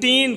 3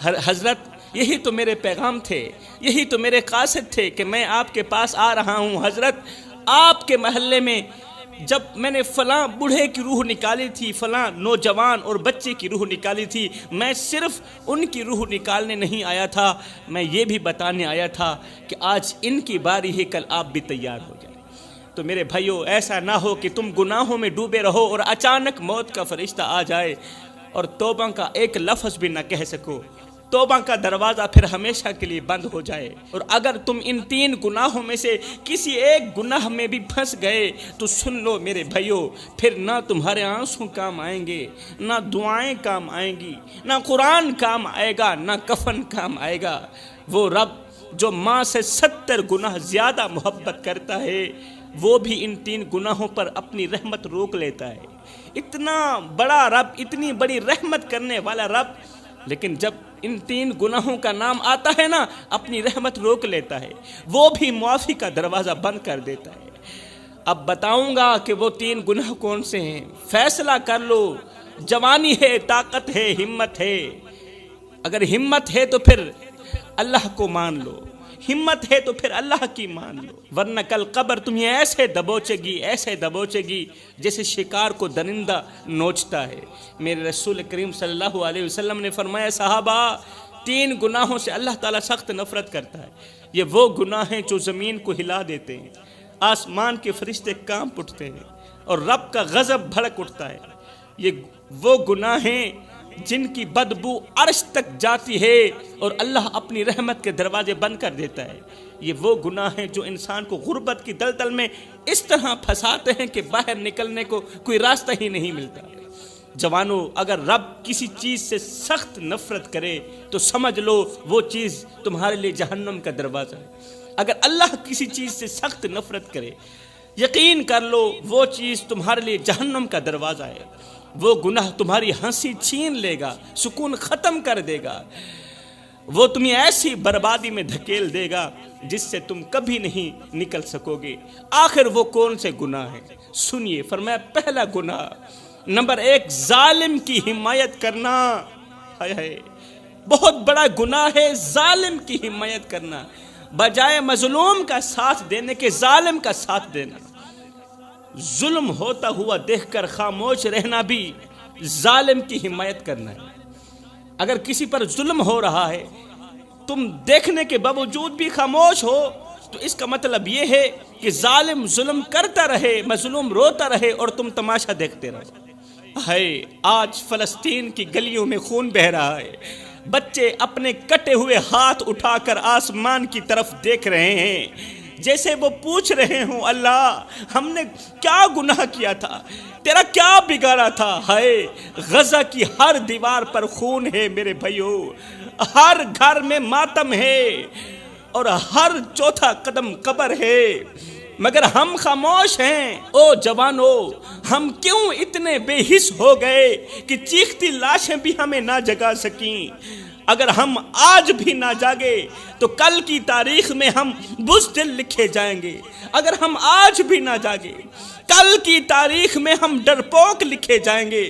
حضرت یہی تو میرے پیغام تھے، یہی تو میرے قاصد تھے کہ میں آپ کے پاس آ رہا ہوں۔ حضرت آپ کے محلے میں جب میں نے فلاں بوڑھے کی روح نکالی تھی، فلاں نوجوان اور بچے کی روح نکالی تھی، میں صرف ان کی روح نکالنے نہیں آیا تھا، میں یہ بھی بتانے آیا تھا کہ آج ان کی باری ہے، کل آپ بھی تیار ہو جائیں۔ تو میرے بھائیو، ایسا نہ ہو کہ تم گناہوں میں ڈوبے رہو اور اچانک موت کا فرشتہ آ جائے اور توبہ کا ایک لفظ بھی نہ کہہ سکو، توبہ کا دروازہ پھر ہمیشہ کے لیے بند ہو جائے۔ اور اگر تم ان 3 گناہوں میں سے کسی ایک گناہ میں بھی پھنس گئے تو سن لو میرے بھائیو، پھر نہ تمہارے آنسو کام آئیں گے، نہ دعائیں کام آئیں گی، نہ قرآن کام آئے گا، نہ کفن کام آئے گا۔ وہ رب جو ماں سے 70 گناہ زیادہ محبت کرتا ہے، وہ بھی ان 3 گناہوں پر اپنی رحمت روک لیتا ہے۔ اتنا بڑا رب، اتنی بڑی رحمت کرنے والا رب، لیکن جب ان 3 گناہوں کا نام آتا ہے نا، اپنی رحمت روک لیتا ہے، وہ بھی معافی کا دروازہ بند کر دیتا ہے۔ اب بتاؤں گا کہ وہ 3 گناہ کون سے ہیں، فیصلہ کر لو۔ جوانی ہے، طاقت ہے، ہمت ہے۔ اگر ہمت ہے تو پھر اللہ کو مان لو، ہمت ہے تو پھر اللہ کی مان لو، ورنہ کل قبر تمہیں ایسے دبوچے گی، ایسے دبوچے گی جیسے شکار کو درندہ نوچتا ہے۔ میرے رسول کریم صلی اللہ علیہ وسلم نے فرمایا، صحابہ 3 گناہوں سے اللہ تعالیٰ سخت نفرت کرتا ہے۔ یہ وہ گناہ ہیں جو زمین کو ہلا دیتے ہیں، آسمان کے فرشتے کانپ اٹھتے ہیں اور رب کا غضب بھڑک اٹھتا ہے۔ یہ وہ گناہ ہیں جن کی بدبو عرش تک جاتی ہے اور اللہ اپنی رحمت کے دروازے بند کر دیتا ہے۔ یہ وہ گناہ ہیں جو انسان کو غربت کی دلدل میں اس طرح پھنساتے ہیں کہ باہر نکلنے کو کوئی راستہ ہی نہیں ملتا۔ جوانو، اگر رب کسی چیز سے سخت نفرت کرے تو سمجھ لو وہ چیز تمہارے لیے جہنم کا دروازہ ہے۔ اگر اللہ کسی چیز سے سخت نفرت کرے، یقین کر لو وہ چیز تمہارے لیے جہنم کا دروازہ ہے۔ وہ گناہ تمہاری ہنسی چھین لے گا، سکون ختم کر دے گا، وہ تمہیں ایسی بربادی میں دھکیل دے گا جس سے تم کبھی نہیں نکل سکو گے۔ آخر وہ کون سے گناہ ہیں؟ سنیے، فرمایا پہلا گناہ، نمبر 1، ظالم کی حمایت کرنا۔ ہائے ہائے، بہت بڑا گناہ ہے ظالم کی حمایت کرنا، بجائے مظلوم کا ساتھ دینے کے ظالم کا ساتھ دینا۔ ظلم ہوتا ہوا دیکھ کر خاموش رہنا بھی ظالم کی حمایت کرنا ہے۔ اگر کسی پر ظلم ہو رہا ہے، تم دیکھنے کے باوجود بھی خاموش ہو تو اس کا مطلب یہ ہے کہ ظالم ظلم کرتا رہے، مظلوم روتا رہے اور تم تماشا دیکھتے رہو۔ ہے آج فلسطین کی گلیوں میں خون بہہ رہا ہے، بچے اپنے کٹے ہوئے ہاتھ اٹھا کر آسمان کی طرف دیکھ رہے ہیں، جیسے وہ پوچھ رہے ہوں، اللہ ہم نے کیا گناہ کیا تھا، تیرا کیا بگاڑا تھا۔ ہائے، غزہ کی ہر دیوار پر خون ہے میرے بھائیو، ہر گھر میں ماتم ہے اور ہر چوتھا قدم قبر ہے، مگر ہم خاموش ہیں۔ او جوانو، ہم کیوں اتنے بے حس ہو گئے کہ چیختی لاشیں بھی ہمیں نہ جگا سکیں؟ اگر ہم آج بھی نہ جاگے تو کل کی تاریخ میں ہم بزدل لکھے جائیں گے۔ اگر ہم آج بھی نہ جاگے، کل کی تاریخ میں ہم ڈرپوک لکھے جائیں گے۔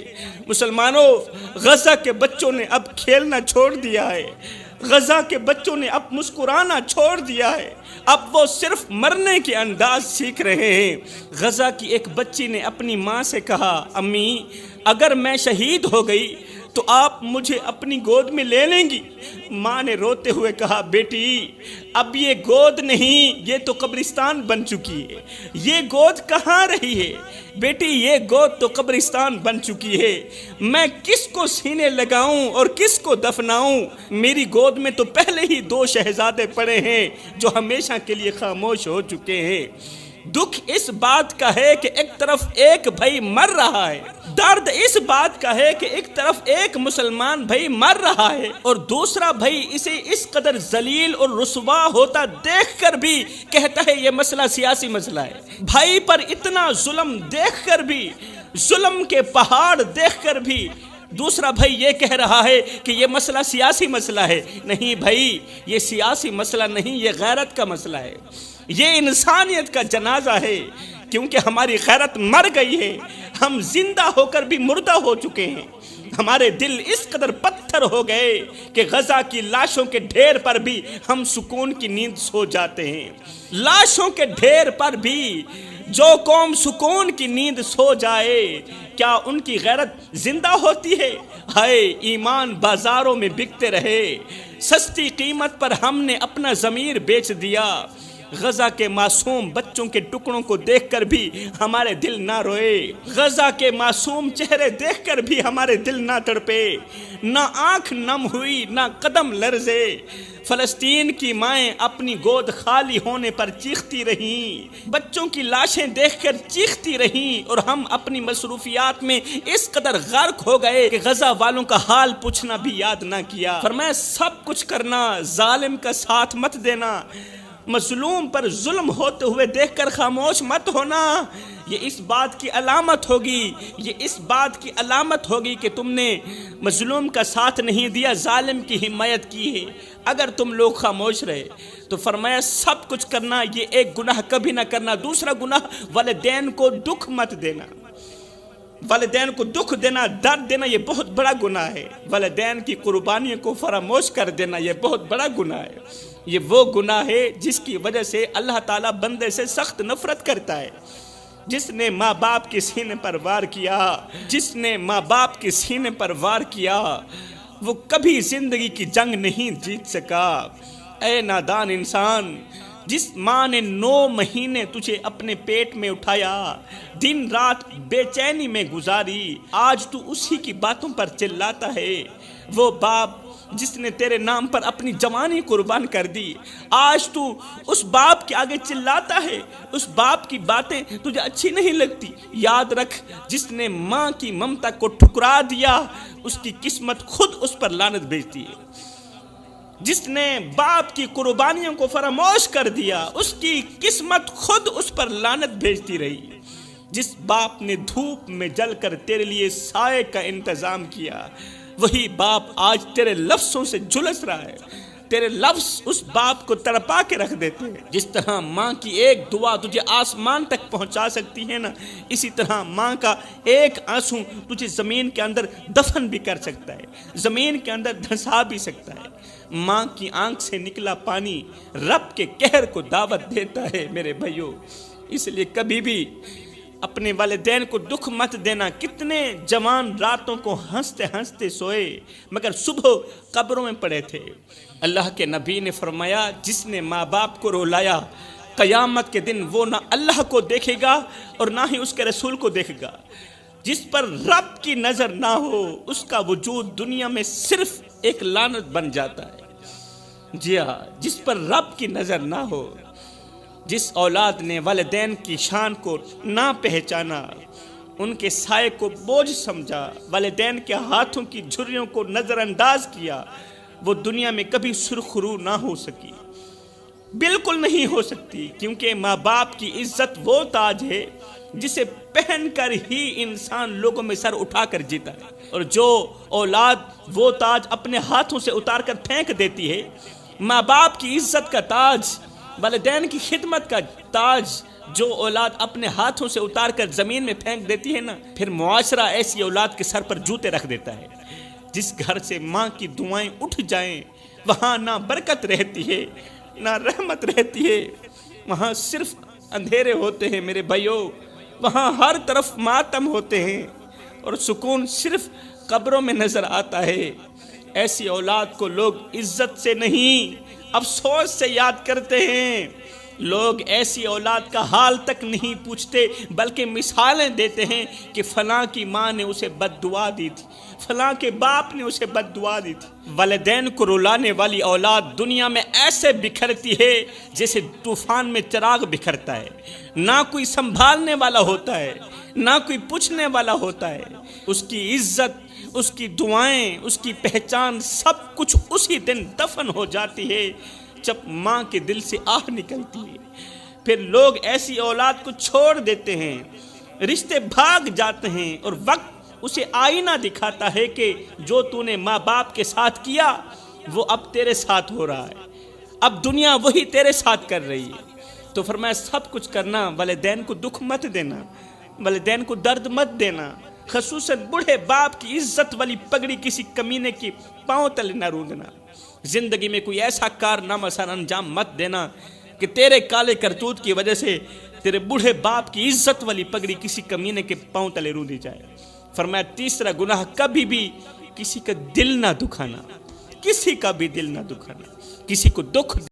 مسلمانوں، غزہ کے بچوں نے اب کھیلنا چھوڑ دیا ہے، غزہ کے بچوں نے اب مسکرانا چھوڑ دیا ہے، اب وہ صرف مرنے کے انداز سیکھ رہے ہیں۔ غزہ کی ایک بچی نے اپنی ماں سے کہا، امی اگر میں شہید ہو گئی تو آپ مجھے اپنی گود میں لے لیں گی؟ ماں نے روتے ہوئے کہا، بیٹی اب یہ گود نہیں، یہ تو قبرستان بن چکی ہے، یہ گود کہاں رہی ہے بیٹی، یہ گود تو قبرستان بن چکی ہے، میں کس کو سینے لگاؤں اور کس کو دفناؤں؟ میری گود میں تو پہلے ہی 2 شہزادے پڑے ہیں جو ہمیشہ کے لیے خاموش ہو چکے ہیں۔ دکھ اس بات کا ہے کہ ایک طرف ایک بھائی مر رہا ہے، درد اس بات کا ہے کہ ایک طرف ایک مسلمان بھائی مر رہا ہے اور دوسرا بھائی اسے اس قدر ذلیل اور رسوا ہوتا دیکھ کر بھی کہتا ہے یہ مسئلہ سیاسی مسئلہ ہے۔ بھائی پر اتنا ظلم دیکھ کر بھی، ظلم کے پہاڑ دیکھ کر بھی دوسرا بھائی یہ کہہ رہا ہے کہ یہ مسئلہ سیاسی مسئلہ ہے۔ نہیں بھائی، یہ سیاسی مسئلہ نہیں، یہ غیرت کا مسئلہ ہے، یہ انسانیت کا جنازہ ہے، کیونکہ ہماری غیرت مر گئی ہے، ہم زندہ ہو کر بھی مردہ ہو چکے ہیں، ہمارے دل اس قدر پتھر بدتر ہو گئے کہ غزہ کی لاشوں کے ڈھیر پر بھی ہم سکون کی نیند سو جاتے ہیں۔ لاشوں کے ڈھیر پر بھی جو قوم سکون کی نیند سو جائے، کیا ان کی غیرت زندہ ہوتی ہے؟ ہائے ایمان بازاروں میں بکتے رہے، سستی قیمت پر ہم نے اپنا ضمیر بیچ دیا۔ غزہ کے معصوم بچوں کے ٹکڑوں کو دیکھ کر بھی ہمارے دل نہ روئے، غزہ کے معصوم چہرے دیکھ کر بھی ہمارے دل نہ تڑپے، نہ آنکھ نم ہوئی نہ قدم لرزے۔ فلسطین کی مائیں اپنی گود خالی ہونے پر چیختی رہیں، بچوں کی لاشیں دیکھ کر چیختی رہیں، اور ہم اپنی مصروفیات میں اس قدر غرق ہو گئے کہ غزہ والوں کا حال پوچھنا بھی یاد نہ کیا۔ فرمایا سب کچھ کرنا، ظالم کا ساتھ مت دینا، مظلوم پر ظلم ہوتے ہوئے دیکھ کر خاموش مت ہونا۔ یہ اس بات کی علامت ہوگی، یہ اس بات کی علامت ہوگی کہ تم نے مظلوم کا ساتھ نہیں دیا، ظالم کی حمایت کی ہے۔ اگر تم لوگ خاموش رہے تو فرمایا سب کچھ کرنا، یہ ایک گناہ کبھی نہ کرنا۔ دوسرا گناہ، والدین کو دکھ مت دینا۔ والدین کو دکھ دینا، درد دینا، یہ بہت بڑا گناہ ہے۔ والدین کی قربانیوں کو فراموش کر دینا، یہ بہت بڑا گناہ ہے۔ یہ وہ گناہ ہے جس کی وجہ سے اللہ تعالیٰ بندے سے سخت نفرت کرتا ہے۔ جس نے ماں باپ کے سینے پر وار کیا، جس نے ماں باپ کے سینے پر وار کیا، وہ کبھی زندگی کی جنگ نہیں جیت سکا۔ اے نادان انسان، جس ماں نے 9 مہینے تجھے اپنے پیٹ میں اٹھایا، دن رات بے چینی میں گزاری، آج تو اسی کی باتوں پر چلاتا ہے۔ وہ باپ جس نے تیرے نام پر اپنی جوانی قربان کر دی، آج تو اس باپ کے آگے چلاتا ہے، اس باپ کی باتیں تجھے اچھی نہیں لگتی۔ یاد رکھ، جس نے ماں کی ممتا کو ٹھکرا دیا، اس کی قسمت خود اس پر لعنت بھیجتی ہے۔ جس نے باپ کی قربانیوں کو فراموش کر دیا، اس کی قسمت خود اس پر لعنت بھیجتی رہی۔ جس باپ نے دھوپ میں جل کر تیرے لیے سائے کا انتظام کیا، وہی باپ آج تیرے لفظوں سے جھلس رہا ہے۔ تیرے لفظ اس باپ کو تڑپا کے رکھ دیتے ہیں۔ جس طرح ماں کی ایک دعا تجھے آسمان تک پہنچا سکتی ہے نا، اسی طرح ماں کا ایک آنسو تجھے زمین کے اندر دفن بھی کر سکتا ہے، زمین کے اندر دھنسا بھی سکتا ہے۔ ماں کی آنکھ سے نکلا پانی رب کے قہر کو دعوت دیتا ہے میرے بھائیو۔ اس لیے کبھی بھی اپنے والدین کو دکھ مت دینا۔ کتنے جوان راتوں کو ہنستے ہنستے سوئے مگر صبح قبروں میں پڑے تھے۔ اللہ کے نبی نے فرمایا، جس نے ماں باپ کو رلایا، قیامت کے دن وہ نہ اللہ کو دیکھے گا اور نہ ہی اس کے رسول کو دیکھے گا۔ جس پر رب کی نظر نہ ہو، اس کا وجود دنیا میں صرف ایک لعنت بن جاتا ہے۔ جی ہاں، جس پر رب کی نظر نہ ہو، جس اولاد نے والدین کی شان کو نہ پہچانا، ان کے سائے کو بوجھ سمجھا، والدین کے ہاتھوں کی جھریوں کو نظر انداز کیا، وہ دنیا میں کبھی سرخرو نہ ہو سکی، بالکل نہیں ہو سکتی۔ کیونکہ ماں باپ کی عزت وہ تاج ہے جسے پہن کر ہی انسان لوگوں میں سر اٹھا کر جیتا ہے، اور جو اولاد وہ تاج اپنے ہاتھوں سے اتار کر پھینک دیتی ہے، ماں باپ کی عزت کا تاج، والدین کی خدمت کا تاج جو اولاد اپنے ہاتھوں سے اتار کر زمین میں پھینک دیتی ہے نا، پھر معاشرہ ایسی اولاد کے سر پر جوتے رکھ دیتا ہے۔ جس گھر سے ماں کی دعائیں اٹھ جائیں، وہاں نہ برکت رہتی ہے نہ رحمت رہتی ہے، وہاں صرف اندھیرے ہوتے ہیں میرے بھائیوں، وہاں ہر طرف ماتم ہوتے ہیں، اور سکون صرف قبروں میں نظر آتا ہے۔ ایسی اولاد کو لوگ عزت سے نہیں افسوس سے یاد کرتے ہیں۔ لوگ ایسی اولاد کا حال تک نہیں پوچھتے، بلکہ مثالیں دیتے ہیں کہ فلاں کی ماں نے اسے بد دعا دی تھی، فلاں کے باپ نے اسے بد دعا دی تھی۔ والدین کو رلانے والی اولاد دنیا میں ایسے بکھرتی ہے جیسے طوفان میں چراغ بکھرتا ہے، نہ کوئی سنبھالنے والا ہوتا ہے، نہ کوئی پوچھنے والا ہوتا ہے۔ اس کی عزت، اس کی دعائیں، اس کی پہچان، سب کچھ اسی دن دفن ہو جاتی ہے جب ماں کے دل سے آہ نکلتی ہے۔ پھر لوگ ایسی اولاد کو چھوڑ دیتے ہیں، رشتے بھاگ جاتے ہیں، اور وقت اسے آئینہ دکھاتا ہے کہ جو تو نے ماں باپ کے ساتھ کیا وہ اب تیرے ساتھ ہو رہا ہے، اب دنیا وہی تیرے ساتھ کر رہی ہے۔ تو فرمایا سب کچھ کرنا، والدین کو دکھ مت دینا، والدین کو درد مت دینا۔ خصوصاً بوڑھے باپ کی عزت والی پگڑی کسی کمینے کی پاؤں تلے نہ رونگنا۔ زندگی میں کوئی ایسا کارنامہ سر انجام مت دینا کہ تیرے کالے کرتوت کی وجہ سے تیرے بوڑھے باپ کی عزت والی پگڑی کسی کمینے کے پاؤں تلے روندی جائے۔ فرمایا تیسرا گناہ، کبھی بھی کسی کا دل نہ دکھانا، کسی کا بھی دل نہ دکھانا، کسی کو دکھ